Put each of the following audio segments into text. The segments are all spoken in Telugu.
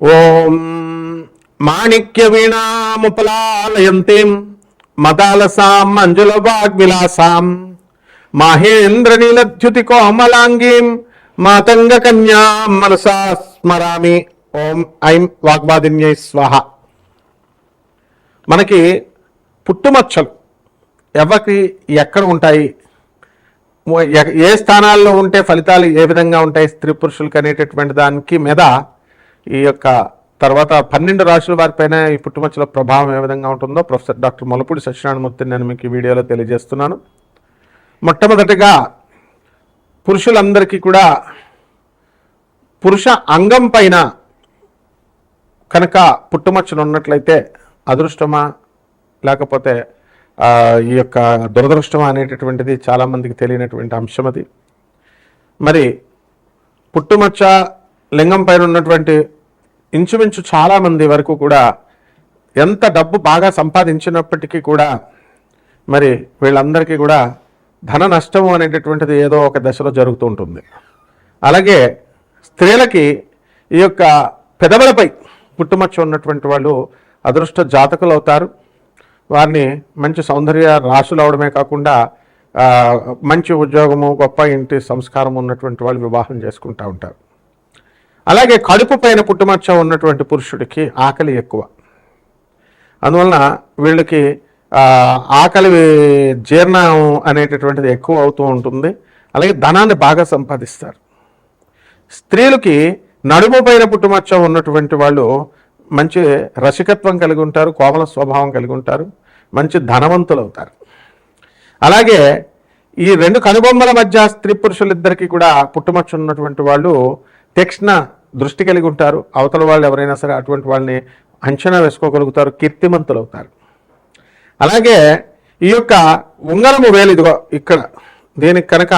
ఓం మాణిక్య వీణాముపలాలయంతీం మదాలసాం మంజుల వాగ్విలాసాం మాహేంద్ర నీలద్యుతి కోమలాంగీం మాతంగ కన్యాం మనసా స్మరామి. ఓం ఐం వాగ్వాదిన్యై స్వాహ. మనకి పుట్టుమచ్చలు ఎవరికి ఎక్కడ ఉంటాయి, ఏ స్థానాల్లో ఉంటే ఫలితాలు ఏ విధంగా ఉంటాయి స్త్రీ పురుషులకు అనేటటువంటి దానికి మీద ఈ యొక్క తర్వాత 12 రాశుల వారిపైన ఈ పుట్టుమచ్చల ప్రభావం ఏ విధంగా ఉంటుందో ప్రొఫెసర్ డాక్టర్ మొలపూడి సత్యనారాయణమూర్తిని నేను మీకు ఈ వీడియోలో తెలియజేస్తున్నాను. మొట్టమొదటిగా పురుషులందరికీ కూడా పురుష అంగం పైన కనుక పుట్టుమచ్చలు ఉన్నట్లయితే అదృష్టమా లేకపోతే ఈ యొక్క దురదృష్టమా అనేటటువంటిది చాలామందికి తెలియనటువంటి అంశం. అది మరి పుట్టుమచ్చ లింగం పైన ఉన్నటువంటి ఇంచుమించు చాలామంది వరకు కూడా ఎంత డబ్బు బాగా సంపాదించినప్పటికీ కూడా మరి వీళ్ళందరికీ కూడా ధన నష్టము అనేటటువంటిది ఏదో ఒక దశలో జరుగుతూ ఉంటుంది. అలాగే స్త్రీలకి ఈ యొక్క పెదవులపై పుట్టుమచ్చ ఉన్నటువంటి వాళ్ళు అదృష్ట జాతకులు అవుతారు. వారిని మంచి సౌందర్య రాశులు అవడమే కాకుండా మంచి ఉద్యోగము, గొప్ప ఇంటి సంస్కారం ఉన్నటువంటి వాళ్ళు వివాహం చేసుకుంటూ ఉంటారు. అలాగే కడుపు పైన పుట్టుమచ్చ ఉన్నటువంటి పురుషుడికి ఆకలి ఎక్కువ. అందువలన వీళ్ళకి ఆకలి జీర్ణం అనేటటువంటిది ఎక్కువ అవుతూ ఉంటుంది. అలాగే ధనాన్ని బాగా సంపాదిస్తారు. స్త్రీలకి నడుము పైన పుట్టుమచ్చ ఉన్నటువంటి వాళ్ళు మంచి రసికత్వం కలిగి ఉంటారు, కోమల స్వభావం కలిగి ఉంటారు, మంచి ధనవంతులు అవుతారు. అలాగే ఈ 2 కనుబొమ్మల మధ్య స్త్రీ పురుషులిద్దరికీ కూడా పుట్టుమచ్చ ఉన్నటువంటి వాళ్ళు తీక్ష్ణ దృష్టి కలిగి ఉంటారు. అవతల వాళ్ళు ఎవరైనా సరే అటువంటి వాళ్ళని అంచనా వేసుకోగలుగుతారు, కీర్తిమంతులు అవుతారు. అలాగే ఈ యొక్క ఉంగరము వేలు ఇదిగో ఇక్కడ దీనికి కనుక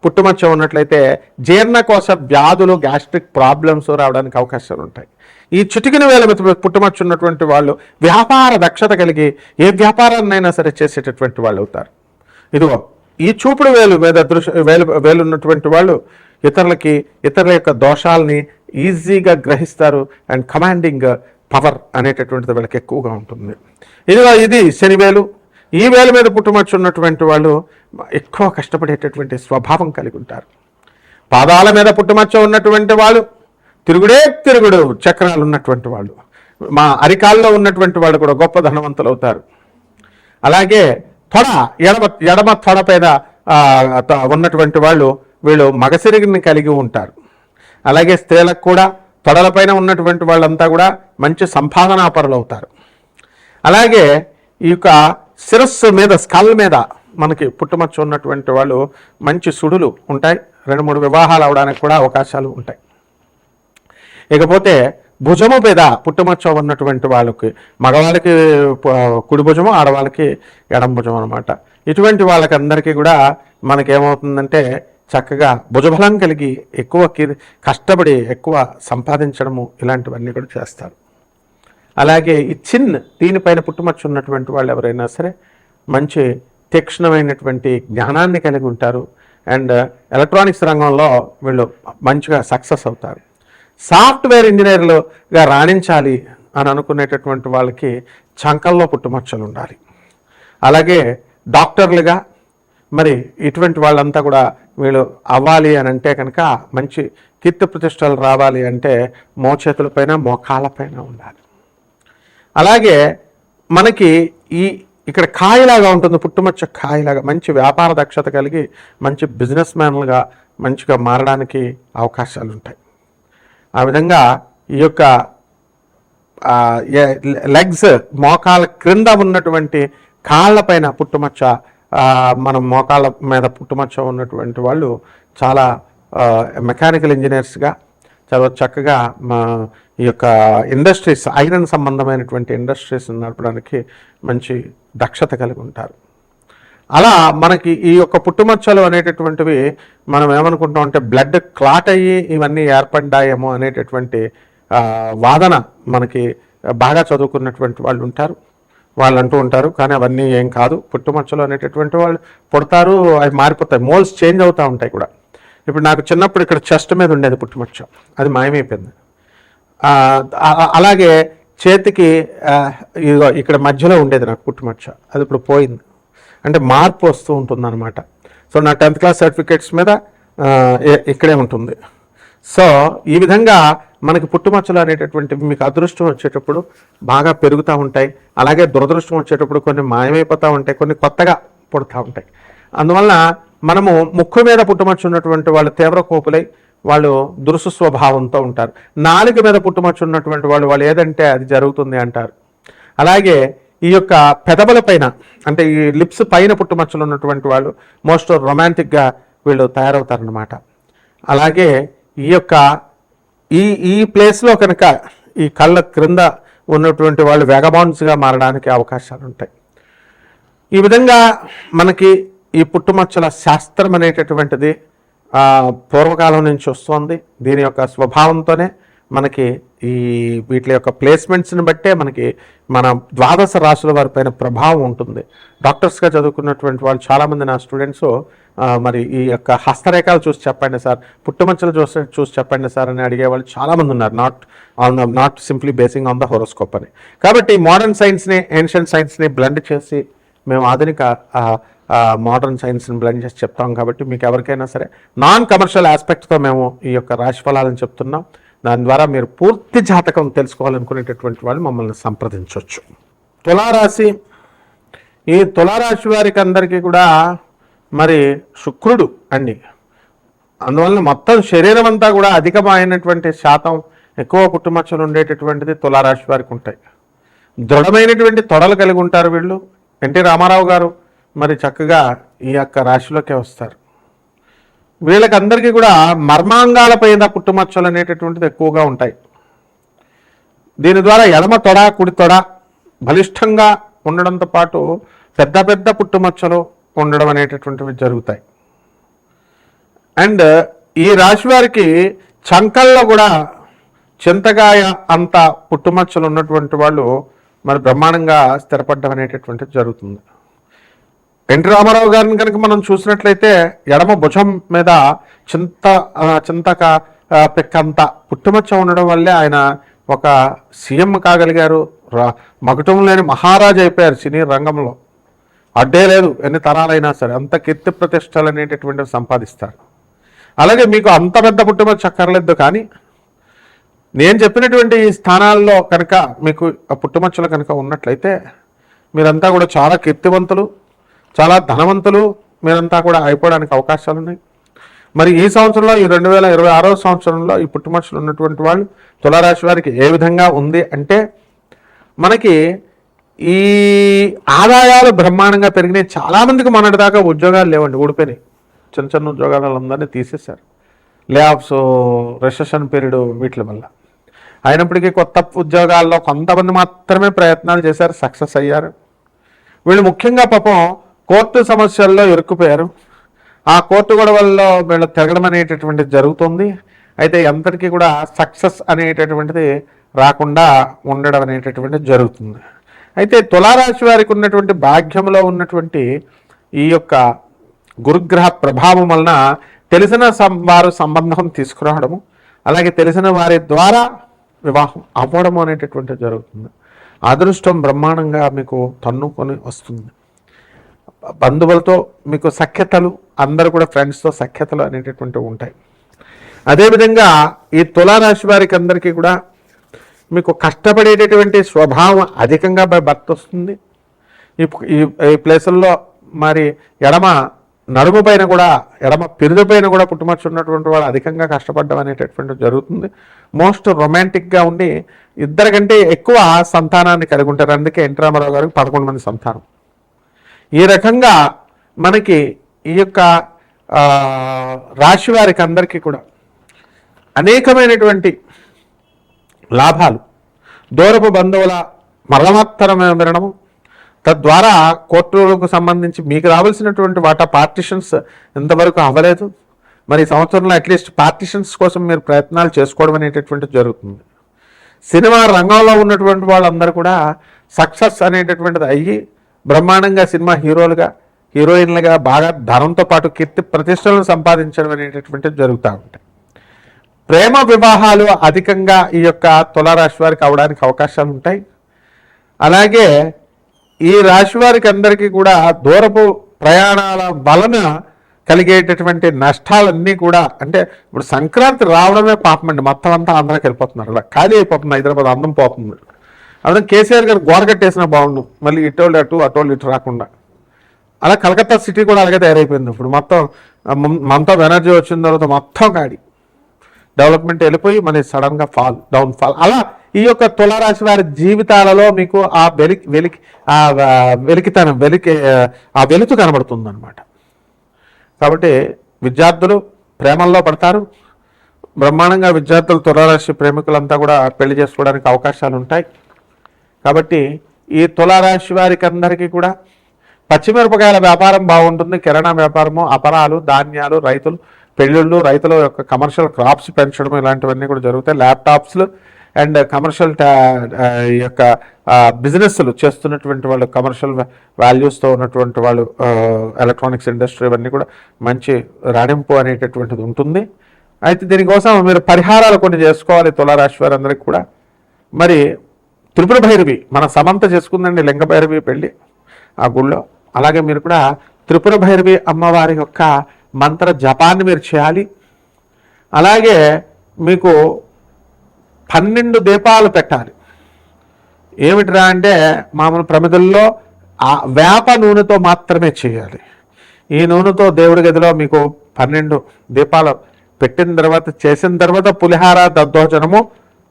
పుట్టుమచ్చ ఉన్నట్లయితే జీర్ణకోశ వ్యాధులు, గ్యాస్ట్రిక్ ప్రాబ్లమ్స్ రావడానికి అవకాశాలు ఉంటాయి. ఈ చిటికిన వేల మీద పుట్టుమచ్చ ఉన్నటువంటి వాళ్ళు వ్యాపార దక్షత కలిగి ఏ వ్యాపారాన్నైనా సరే చేసేటటువంటి వాళ్ళు అవుతారు. ఇదిగో ఈ చూపుడు వేలు మీద వేలు ఉన్నటువంటి వాళ్ళు ఇతరుల యొక్క దోషాలని ఈజీగా గ్రహిస్తారు. అండ్ కమాండింగ్ పవర్ అనేటటువంటిది వీళ్ళకి ఎక్కువగా ఉంటుంది. ఇది శనివేలు. ఈ వేలు మీద పుట్టుమచ్చ ఉన్నటువంటి వాళ్ళు ఎక్కువ కష్టపడేటటువంటి స్వభావం కలిగి ఉంటారు. పాదాల మీద పుట్టుమచ్చ ఉన్నటువంటి వాళ్ళు తిరుగుడు చక్రాలు ఉన్నటువంటి వాళ్ళు, మా అరికాల్లో ఉన్నటువంటి వాళ్ళు కూడా గొప్ప ధనవంతులు అవుతారు. అలాగే ఎడమ తొడ పైన ఉన్నటువంటి వాళ్ళు వీళ్ళు మగసిరిగిని కలిగి ఉంటారు. అలాగే స్త్రీలకు కూడా తొడలపైన ఉన్నటువంటి వాళ్ళంతా కూడా మంచి సంపాదనాపరులు అవుతారు. అలాగే ఈ యొక్క శిరస్సు మీద స్కల్ మీద మనకి పుట్టుమచ్చ ఉన్నటువంటి వాళ్ళు మంచి సుడులు ఉంటాయి. 2-3 వివాహాలు అవడానికి కూడా అవకాశాలు ఉంటాయి. ఇకపోతే భుజము మీద పుట్టుమచ్చ ఉన్నటువంటి వాళ్ళకి, మగవాళ్ళకి కుడి భుజము, ఆడవాళ్ళకి ఎడం భుజం అనమాట. ఇటువంటి వాళ్ళకి అందరికీ కూడా మనకేమవుతుందంటే చక్కగా భుజబలం కలిగి ఎక్కువ కష్టపడి ఎక్కువ సంపాదించడము ఇలాంటివన్నీ కూడా చేస్తారు. అలాగే ఈ దీనిపైన పుట్టుమచ్చ ఉన్నటువంటి వాళ్ళు ఎవరైనా సరే మంచి తీక్ష్ణమైనటువంటి జ్ఞానాన్ని కలిగి ఉంటారు. అండ్ ఎలక్ట్రానిక్స్ రంగంలో వీళ్ళు మంచిగా సక్సెస్ అవుతారు. సాఫ్ట్వేర్ ఇంజనీర్లుగా రాణించాలి అని అనుకునేటటువంటి వాళ్ళకి చంకల్లో పుట్టుమచ్చలు ఉండాలి. అలాగే డాక్టర్లుగా మరి ఇటువంటి వాళ్ళంతా కూడా వీళ్ళు అవ్వాలి అని అంటే కనుక మంచి కీర్తి ప్రతిష్టలు రావాలి అంటే మోచేతులపైన మోకాళ్ళపైన ఉండాలి. అలాగే మనకి ఇక్కడ కాయలాగా ఉంటుంది, పుట్టుమచ్చ కాయలాగా మంచి వ్యాపార దక్షత కలిగి మంచి బిజినెస్ మ్యాన్లుగా మంచిగా మారడానికి అవకాశాలు ఉంటాయి. ఆ విధంగా ఈ యొక్క లెగ్స్ మోకాళ్ళ క్రింద ఉన్నటువంటి కాళ్ళపైన పుట్టుమచ్చ, మనం మోకాళ్ళ మీద పుట్టుమచ్చ ఉన్నటువంటి వాళ్ళు చాలా మెకానికల్ ఇంజనీర్స్గా చాలా చక్కగా ఈ యొక్క ఇండస్ట్రీస్, ఐరన్ సంబంధమైనటువంటి ఇండస్ట్రీస్ నడపడానికి మంచి దక్షత కలిగి ఉంటారు. అలా మనకి ఈ యొక్క పుట్టుమచ్చలు అనేటటువంటివి మనం ఏమనుకుంటాం అంటే బ్లడ్ క్లాట్ అయ్యి ఇవన్నీ ఏర్పడ్డాయేమో అనేటటువంటి వాదన మనకి బాగా చదువుకున్నటువంటి వాళ్ళు ఉంటారు, వాళ్ళు అంటూ ఉంటారు. కానీ అవన్నీ ఏం కాదు. పుట్టుమచ్చలు అనేటటువంటి వాళ్ళు పుడతారు, అవి మారిపోతాయి, మోల్స్ చేంజ్ అవుతూ ఉంటాయి కూడా. ఇప్పుడు నాకు చిన్నప్పుడు ఇక్కడ చెస్ట్ మీద ఉండేది పుట్టుమచ్చ, అది మాయమైపోయింది. అలాగే చేతికి ఇదిగో ఇక్కడ మధ్యలో ఉండేది నాకు పుట్టుమచ్చ, అది ఇప్పుడు పోయింది. అంటే మార్పు వస్తూ ఉంటుంది అనమాట. సో నా 10th క్లాస్ సర్టిఫికేట్స్ మీద ఇక్కడే ఉంటుంది. సో ఈ విధంగా మనకి పుట్టుమచ్చలు అనేటటువంటివి మీకు అదృష్టం వచ్చేటప్పుడు బాగా పెరుగుతూ ఉంటాయి. అలాగే దురదృష్టం వచ్చేటప్పుడు కొన్ని మాయమైపోతూ ఉంటాయి, కొన్ని కొత్తగా పుడుతూ ఉంటాయి. అందువలన మనము ముక్కు మీద పుట్టుమచ్చ ఉన్నటువంటి వాళ్ళు తీవ్ర కోపులై వాళ్ళు దురుసు స్వభావంతో ఉంటారు. నాలుక మీద పుట్టుమచ్చ ఉన్నటువంటి వాళ్ళు ఏదంటే అది జరుగుతుంది అంటారు. అలాగే ఈ యొక్క పెదవుల పైన అంటే ఈ లిప్స్ పైన పుట్టుమచ్చలు ఉన్నటువంటి వాళ్ళు మోస్ట్ రొమాంటిక్గా వీళ్ళు తయారవుతారనమాట. అలాగే ఈ యొక్క ఈ ప్లేస్లో కనుక ఈ కళ్ళ క్రింద ఉన్నటువంటి వాళ్ళు వెగబాండ్స్గా మారడానికి అవకాశాలు ఉంటాయి. ఈ విధంగా మనకి ఈ పుట్టుమచ్చల శాస్త్రం అనేటటువంటిది పూర్వకాలం నుంచి వస్తుంది. దీని యొక్క స్వభావంతోనే మనకి ఈ వీటి యొక్క ప్లేస్మెంట్స్ని బట్టే మనకి మన 12 రాశుల వారి పైన ప్రభావం ఉంటుంది. డాక్టర్స్గా చదువుకున్నటువంటి వాళ్ళు చాలామంది నా స్టూడెంట్స్ మరి ఈ యొక్క హస్తరేఖలు చూసి చెప్పండి సార్, పుట్టుమచ్చలు చూసి చెప్పండి సార్ అని అడిగేవాళ్ళు చాలామంది ఉన్నారు. Not simply basing on the horoscope అని. కాబట్టి మోడర్న్ సైన్స్ని ఏన్షియంట్ సైన్స్ని బ్లెండ్ చేసి మేము ఆధునిక మోడర్న్ సైన్స్ని బ్లెండ్ చేసి చెప్తాం. కాబట్టి మీకు ఎవరికైనా సరే నాన్ కమర్షియల్ ఆస్పెక్ట్తో మేము ఈ యొక్క రాశి ఫలాలను చెప్తున్నాం. దాని ద్వారా మీరు పూర్తి జాతకం తెలుసుకోవాలనుకునేటటువంటి వాళ్ళు మమ్మల్ని సంప్రదించవచ్చు. తులారాశి, ఈ తులారాశి వారికి అందరికీ కూడా మరి శుక్రుడు అండి. అందువలన మొత్తం శరీరం అంతా కూడా అధికమైనటువంటి శాతం ఎక్కువ పుట్టుమచ్చలు ఉండేటటువంటిది తులారాశి వారికి ఉంటాయి. దృఢమైనటువంటి తొడలు కలిగి ఉంటారు వీళ్ళు. ఎన్టీ రామారావు గారు మరి చక్కగా ఈ యొక్క రాశిలోకే వస్తారు. వీళ్ళకి అందరికీ కూడా మర్మాంగాల పైన పుట్టుమచ్చలు అనేటటువంటిది ఎక్కువగా ఉంటాయి. దీని ద్వారా ఎడమ తొడ కుడి తొడ బలిష్టంగా ఉండడంతో పాటు పెద్ద పెద్ద పుట్టుమచ్చలు ఉండడం అనేటటువంటివి జరుగుతాయి. అండ్ ఈ రాశి వారికి చంకల్లో కూడా చింతగాయ అంత పుట్టుమచ్చలు ఉన్నటువంటి వాళ్ళు మరి బ్రహ్మాండంగా స్థిరపడడం అనేటటువంటిది జరుగుతుంది. ఎన్టీ రామారావు గారిని కనుక మనం చూసినట్లయితే ఎడమ భుజం మీద చింతక పెక్కంత పుట్టుమచ్చ ఉండడం వల్లే ఆయన ఒక సీఎం కాగలిగారు. మకుటం లేని మహారాజు అయిపోయారు సినీ రంగంలో. అడ్డే లేదు, ఎన్ని తరాలైనా సరే అంత కీర్తి ప్రతిష్టలు అనేటటువంటివి సంపాదిస్తారు. అలాగే మీకు అంత పెద్ద పుట్టుమచ్చ అక్కర్లేదు, కానీ నేను చెప్పినటువంటి స్థానాల్లో కనుక మీకు పుట్టుమచ్చలు కనుక ఉన్నట్లయితే మీరంతా కూడా చాలా కీర్తివంతులు, చాలా ధనవంతులు మీరంతా కూడా అయిపోవడానికి అవకాశాలు ఉన్నాయి. మరి ఈ సంవత్సరంలో ఈ 2026వ సంవత్సరంలో ఈ పుట్టుమచ్చలు ఉన్నటువంటి వాళ్ళు తులారాశి వారికి ఏ విధంగా ఉంది అంటే మనకి ఈ ఆదాయాలు బ్రహ్మాండంగా పెరిగినాయి. చాలామందికి మొన్నటిదాకా ఉద్యోగాలు లేవండి, ఊడిపోయినాయి. చిన్న చిన్న ఉద్యోగాలందరినీ తీసేశారు. లే ఆఫ్స్, రెసెషన్ పీరియడ్ వీటి వల్ల. అయినప్పటికీ కొత్త ఉద్యోగాల్లో కొంతమంది మాత్రమే ప్రయత్నాలు చేశారు, సక్సెస్ అయ్యారు. వీళ్ళు ముఖ్యంగా పాపం కోర్టు సమస్యల్లో ఇరుక్కుపోయారు. ఆ కోర్టు గొడవల్లో వీళ్ళు తిరగడం అనేటటువంటిది జరుగుతుంది. అయితే ఎంతటికీ కూడా సక్సెస్ అనేటటువంటిది రాకుండా ఉండడం అనేటటువంటిది జరుగుతుంది. అయితే తులారాశి వారికి ఉన్నటువంటి భాగ్యంలో ఉన్నటువంటి ఈ యొక్క గురుగ్రహ ప్రభావం వలన తెలిసిన వారు సంబంధం తీసుకురావడము, అలాగే తెలిసిన వారి ద్వారా వివాహం అవ్వడము అనేటటువంటిది జరుగుతుంది. అదృష్టం బ్రహ్మాండంగా మీకు తన్నుకొని వస్తుంది. బంధువులతో మీకు సఖ్యతలు, అందరూ కూడా ఫ్రెండ్స్తో సఖ్యతలు అనేటటువంటివి ఉంటాయి. అదేవిధంగా ఈ తులారాశి వారికి అందరికీ కూడా మీకు కష్టపడేటటువంటి స్వభావం అధికంగా భర్త వస్తుంది. ఈ ప్లేసుల్లో మరి ఎడమ నడుము పైన కూడా, ఎడమ పిరుదు పైన కూడా పుట్టుమచ్చ ఉన్నటువంటి వాళ్ళు అధికంగా కష్టపడడం అనేటటువంటిది జరుగుతుంది. మోస్ట్ రొమాంటిక్గా ఉండి ఇద్దరి కంటే ఎక్కువ సంతానాన్ని కలిగి ఉంటారు. అందుకే ఎన్టీ రామారావు గారికి 11 మంది సంతానం. ఈ రకంగా మనకి ఈ యొక్క రాశి వారికి అందరికీ కూడా అనేకమైనటువంటి లాభాలు, దూరపు బంధువుల మరణోత్తరం వినడము, తద్వారా కోర్టులకు సంబంధించి మీకు రావాల్సినటువంటి వాటా పార్టిషన్స్ ఇంతవరకు అవ్వలేదు. మరి ఈ సంవత్సరంలో అట్లీస్ట్ పార్టిషన్స్ కోసం మీరు ప్రయత్నాలు చేసుకోవడం అనేటటువంటిది జరుగుతుంది. సినిమా రంగంలో ఉన్నటువంటి వాళ్ళందరూ కూడా సక్సెస్ అనేటటువంటిది అయ్యి బ్రహ్మాండంగా సినిమా హీరోలుగా, హీరోయిన్లుగా బాగా ధనంతో పాటు కీర్తి ప్రతిష్టలను సంపాదించడం అనేటటువంటిది జరుగుతూ ఉంటాయి. ప్రేమ వివాహాలు అధికంగా ఈ యొక్క తులారాశి వారికి అవడానికి అవకాశాలు ఉంటాయి. అలాగే ఈ రాశి వారికి అందరికీ కూడా దూరపు ప్రయాణాల వలన కలిగేటటువంటి నష్టాలన్నీ కూడా, అంటే ఇప్పుడు సంక్రాంతి రావడమే పాపమండి, మొత్తం అంతా ఆంధ్రాకి వెళ్ళిపోతున్నారు, అలా ఖాళీ అయిపోతుంది, హైదరాబాద్ అందం పోతుంది. అదే కేసీఆర్ గారు గోడ కట్టేసినా బాగుండు, మళ్ళీ ఇటోళ్ళు అటు అటోళ్ళు ఇటు రాకుండా. అలా కలకత్తా సిటీ కూడా అలాగే తయారైపోయింది. ఇప్పుడు మొత్తం మమతా బెనర్జీ వచ్చిన తర్వాత మొత్తం గాడి డెవలప్మెంట్ వెళ్ళిపోయి మళ్ళీ సడన్గా డౌన్ ఫాల్. అలా ఈ యొక్క తులారాశి వారి జీవితాలలో మీకు ఆ వెలుతు కనబడుతుంది అనమాట. కాబట్టి విద్యార్థులు ప్రేమల్లో పడతారు. బ్రహ్మాండంగా విద్యార్థులు తులారాశి ప్రేమికులంతా కూడా పెళ్లి చేసుకోవడానికి అవకాశాలు ఉంటాయి. కాబట్టి ఈ తులారాశి వారికి అందరికీ కూడా పచ్చిమిరపకాయల వ్యాపారం బాగుంటుంది. కిరాణా వ్యాపారము, అపరాలు, ధాన్యాలు, రైతులు పెళ్ళిళ్ళు, రైతుల యొక్క కమర్షియల్ క్రాప్స్ పెంచడం ఇలాంటివన్నీ కూడా జరుగుతాయి. ల్యాప్టాప్స్లు అండ్ కమర్షియల్ యొక్క బిజినెస్లు చేస్తున్నటువంటి వాళ్ళు, కమర్షియల్ వాల్యూస్తో ఉన్నటువంటి వాళ్ళు, ఎలక్ట్రానిక్స్ ఇండస్ట్రీ ఇవన్నీ కూడా మంచి రాణింపు అనేటటువంటిది ఉంటుంది. అయితే దీనికోసం మీరు పరిహారాలు కొన్ని చేసుకోవాలి తులారాశి వారందరికీ కూడా. మరి త్రిపుర భైరవి మన సమంత చేసుకుందండి లింగ భైరవి పెళ్ళి ఆ గుళ్ళో. అలాగే మీరు కూడా త్రిపుర భైరవి అమ్మవారి యొక్క మంత్ర జపాన్ని మీరు చేయాలి. అలాగే మీకు 12 దీపాలు పెట్టాలి. ఏమిటిరా అంటే మామూలు ప్రమిదల్లో ఆ వేప నూనెతో మాత్రమే చేయాలి. ఈ నూనెతో దేవుడి గదిలో మీకు 12 దీపాలు పెట్టిన తర్వాత, చేసిన తర్వాత పులిహార, దద్దోజనము,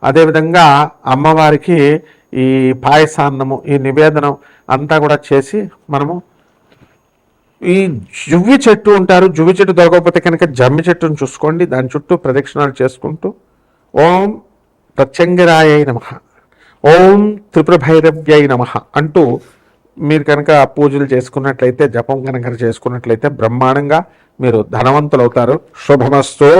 అదేవిధంగా అమ్మవారికి ఈ పాయసాన్నము, ఈ నివేదనం అంతా కూడా చేసి మనము ఈ జువ్వి చెట్టు ఉంటారు, జువ్వి చెట్టు దొరకకపోతే కనుక జమ్మి చెట్టును చూసుకోండి, దాని చుట్టూ ప్రదక్షిణాలు చేసుకుంటూ ఓం ప్రత్యంగిరాయై నమః, ఓం త్రిపుర భైరవ్యై నమః అంటూ మీరు కనుక పూజలు చేసుకున్నట్లయితే, జపం కనుక చేసుకున్నట్లయితే బ్రహ్మాండంగా మీరు ధనవంతులు అవుతారు. శుభమస్తు.